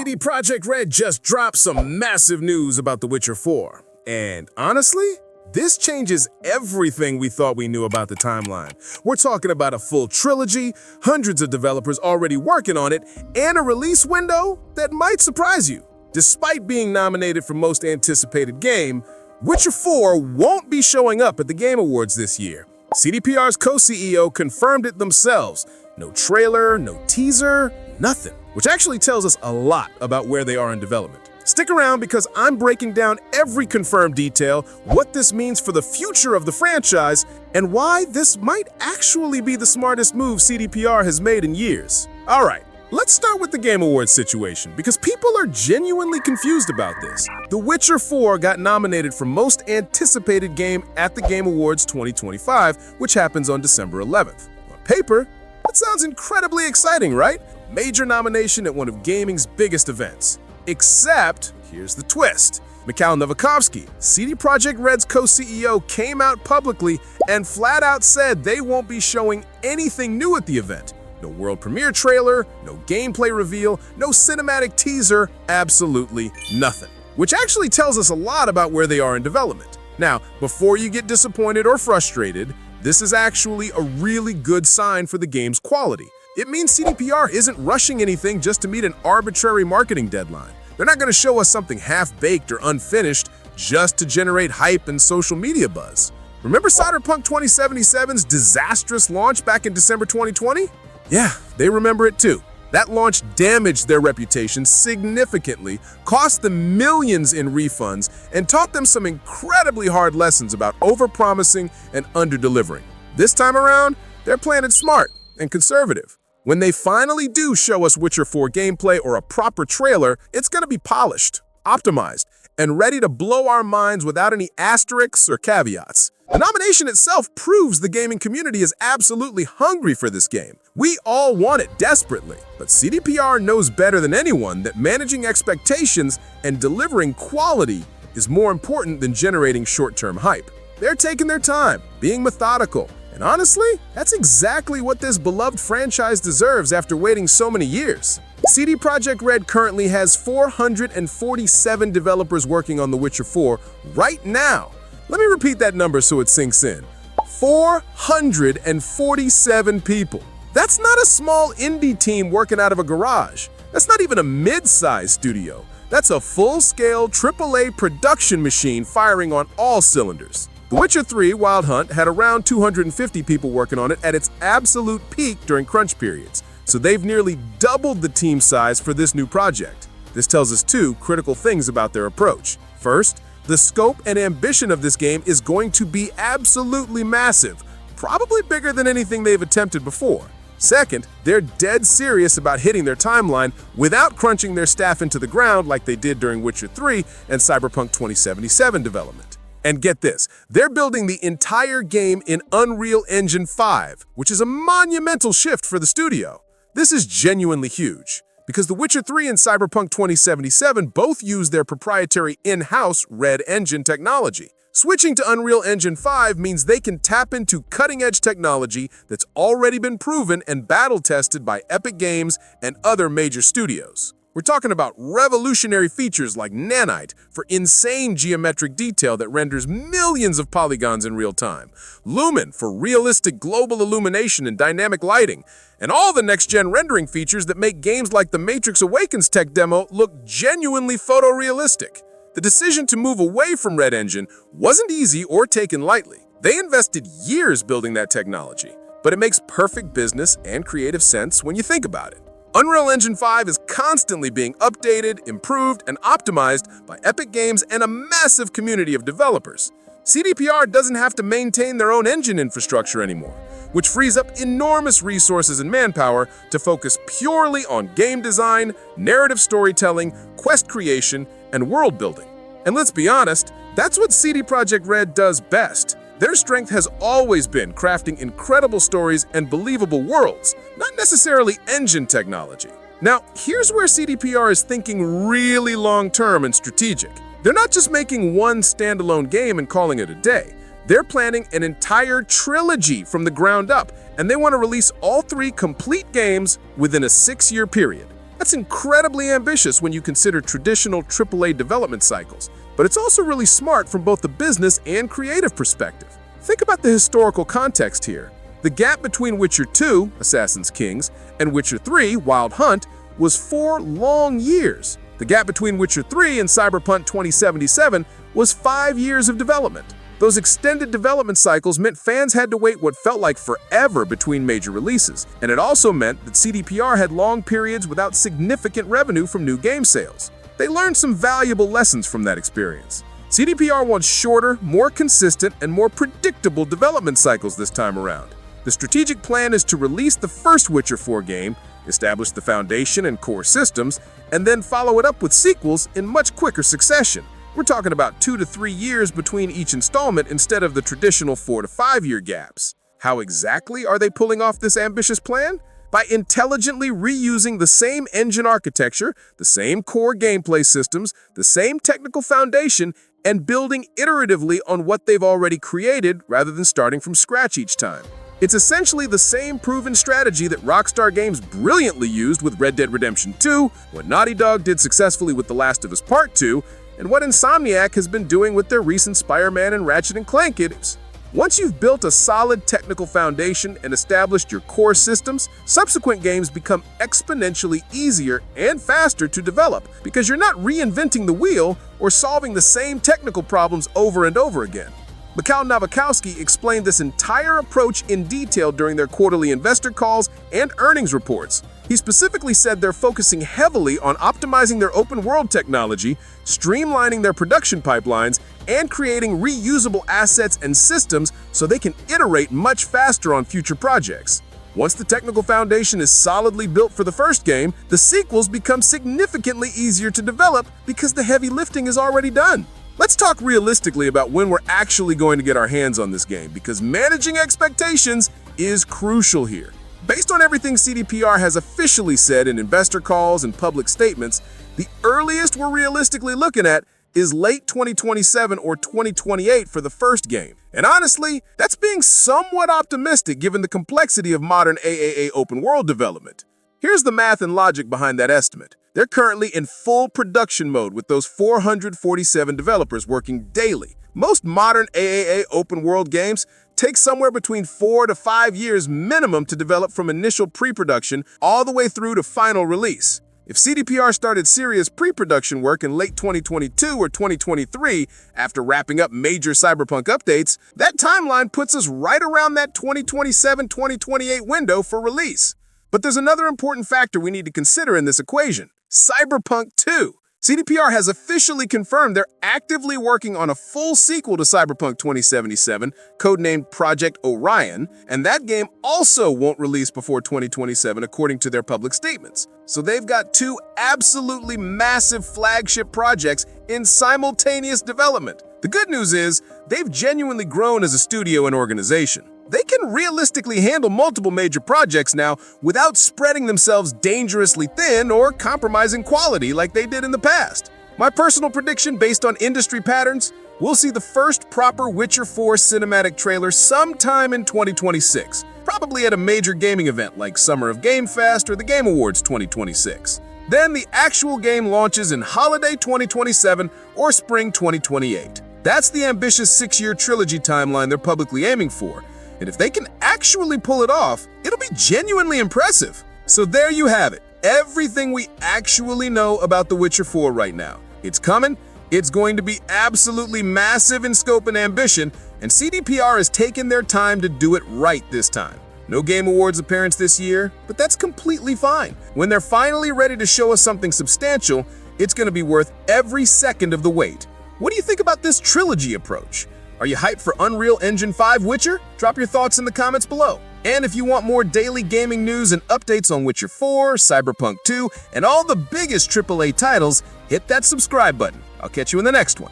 CD Projekt Red just dropped some massive news about The Witcher 4. And honestly, this changes everything we thought we knew about the timeline. We're talking about a full trilogy, hundreds of developers already working on it, and a release window that might surprise you. Despite being nominated for Most Anticipated Game, Witcher 4 won't be showing up at the Game Awards this year. CDPR's co-CEO confirmed it themselves. No trailer, no teaser, nothing. Which actually tells us a lot about where they are in development. Stick around because I'm breaking down every confirmed detail, what this means for the future of the franchise, and why this might actually be the smartest move CDPR has made in years. Alright, let's start with the Game Awards situation, because people are genuinely confused about this. The Witcher 4 got nominated for Most Anticipated Game at the Game Awards 2025, which happens on December 11th. On paper, that sounds incredibly exciting, right? Major nomination at one of gaming's biggest events. Except, here's the twist. Mikhail Novakovsky, CD Projekt Red's co-CEO, came out publicly and flat out said they won't be showing anything new at the event. No world premiere trailer, no gameplay reveal, no cinematic teaser, absolutely nothing. Which actually tells us a lot about where they are in development. Now, before you get disappointed or frustrated, this is actually a really good sign for the game's quality. It means CDPR isn't rushing anything just to meet an arbitrary marketing deadline. They're not going to show us something half-baked or unfinished just to generate hype and social media buzz. Remember Cyberpunk 2077's disastrous launch back in December 2020? Yeah, they remember it too. That launch damaged their reputation significantly, cost them millions in refunds, and taught them some incredibly hard lessons about overpromising and underdelivering. This time around, they're playing it smart and conservative. When they finally do show us Witcher 4 gameplay or a proper trailer, it's going to be polished, optimized, and ready to blow our minds without any asterisks or caveats. The nomination itself proves the gaming community is absolutely hungry for this game. We all want it desperately, but CDPR knows better than anyone that managing expectations and delivering quality is more important than generating short-term hype. They're taking their time, being methodical, and honestly, that's exactly what this beloved franchise deserves after waiting so many years. CD Projekt Red currently has 447 developers working on The Witcher 4 right now. Let me repeat that number so it sinks in. 447 people. That's not a small indie team working out of a garage. That's not even a mid-sized studio. That's a full-scale AAA production machine firing on all cylinders. The Witcher 3 Wild Hunt had around 250 people working on it at its absolute peak during crunch periods, so they've nearly doubled the team size for this new project. This tells us two critical things about their approach. First, the scope and ambition of this game is going to be absolutely massive, probably bigger than anything they've attempted before. Second, they're dead serious about hitting their timeline without crunching their staff into the ground like they did during Witcher 3 and Cyberpunk 2077 development. And get this, they're building the entire game in Unreal Engine 5, which is a monumental shift for the studio. This is genuinely huge, because The Witcher 3 and Cyberpunk 2077 both use their proprietary in-house Red Engine technology. Switching to Unreal Engine 5 means they can tap into cutting-edge technology that's already been proven and battle-tested by Epic Games and other major studios. We're talking about revolutionary features like Nanite for insane geometric detail that renders millions of polygons in real time, Lumen for realistic global illumination and dynamic lighting, and all the next-gen rendering features that make games like the Matrix Awakens tech demo look genuinely photorealistic. The decision to move away from Red Engine wasn't easy or taken lightly. They invested years building that technology, but it makes perfect business and creative sense when you think about it. Unreal Engine 5 is constantly being updated, improved, and optimized by Epic Games and a massive community of developers. CDPR doesn't have to maintain their own engine infrastructure anymore, which frees up enormous resources and manpower to focus purely on game design, narrative storytelling, quest creation, and world building. And let's be honest, that's what CD Projekt Red does best. Their strength has always been crafting incredible stories and believable worlds, not necessarily engine technology. Now, here's where CDPR is thinking really long-term and strategic. They're not just making one standalone game and calling it a day. They're planning an entire trilogy from the ground up, and they want to release all 3 complete games within a 6-year period. That's incredibly ambitious when you consider traditional AAA development cycles, but it's also really smart from both the business and creative perspective. Think about the historical context here. The gap between Witcher 2, Assassin's Kings, and Witcher 3, Wild Hunt, was 4 long years. The gap between Witcher 3 and Cyberpunk 2077 was 5 years of development. Those extended development cycles meant fans had to wait what felt like forever between major releases, and it also meant that CDPR had long periods without significant revenue from new game sales. They learned some valuable lessons from that experience. CDPR wants shorter, more consistent, and more predictable development cycles this time around. The strategic plan is to release the first Witcher 4 game, establish the foundation and core systems, and then follow it up with sequels in much quicker succession. We're talking about 2 to 3 years between each installment instead of the traditional 4 to 5 year gaps. How exactly are they pulling off this ambitious plan? By intelligently reusing the same engine architecture, the same core gameplay systems, the same technical foundation, and building iteratively on what they've already created rather than starting from scratch each time. It's essentially the same proven strategy that Rockstar Games brilliantly used with Red Dead Redemption 2, what Naughty Dog did successfully with The Last of Us Part 2, and what Insomniac has been doing with their recent Spider-Man and Ratchet & Clank games. Once you've built a solid technical foundation and established your core systems, subsequent games become exponentially easier and faster to develop because you're not reinventing the wheel or solving the same technical problems over and over again. Mikhail Nowakowski explained this entire approach in detail during their quarterly investor calls and earnings reports. He specifically said they're focusing heavily on optimizing their open-world technology, streamlining their production pipelines, and creating reusable assets and systems so they can iterate much faster on future projects. Once the technical foundation is solidly built for the first game, the sequels become significantly easier to develop because the heavy lifting is already done. Let's talk realistically about when we're actually going to get our hands on this game, because managing expectations is crucial here. Based on everything CDPR has officially said in investor calls and public statements, the earliest we're realistically looking at is late 2027 or 2028 for the first game. And honestly, that's being somewhat optimistic given the complexity of modern AAA open world development. Here's the math and logic behind that estimate. They're currently in full production mode with those 447 developers working daily. Most modern AAA open world games take somewhere between 4 to 5 years minimum to develop from initial pre-production all the way through to final release. If CDPR started serious pre-production work in late 2022 or 2023 after wrapping up major Cyberpunk updates, that timeline puts us right around that 2027-2028 window for release. But there's another important factor we need to consider in this equation: Cyberpunk 2. CDPR has officially confirmed they're actively working on a full sequel to Cyberpunk 2077, codenamed Project Orion, and that game also won't release before 2027 according to their public statements. So they've got 2 absolutely massive flagship projects in simultaneous development. The good news is, they've genuinely grown as a studio and organization. They can realistically handle multiple major projects now without spreading themselves dangerously thin or compromising quality like they did in the past. My personal prediction based on industry patterns, we'll see the first proper Witcher 4 cinematic trailer sometime in 2026, probably at a major gaming event like Summer of Game Fest or the Game Awards 2026. Then the actual game launches in holiday 2027 or spring 2028. That's the ambitious 6-year trilogy timeline they're publicly aiming for. And if they can actually pull it off, it'll be genuinely impressive. So there you have it. Everything we actually know about The Witcher 4 right now. It's coming. It's going to be absolutely massive in scope and ambition, and CDPR has taken their time to do it right this time. No Game Awards appearance this year, but that's completely fine. When they're finally ready to show us something substantial, it's going to be worth every second of the wait. What do you think about this trilogy approach? Are you hyped for Unreal Engine 5 Witcher? Drop your thoughts in the comments below. And if you want more daily gaming news and updates on Witcher 4, Cyberpunk 2, and all the biggest AAA titles, hit that subscribe button. I'll catch you in the next one.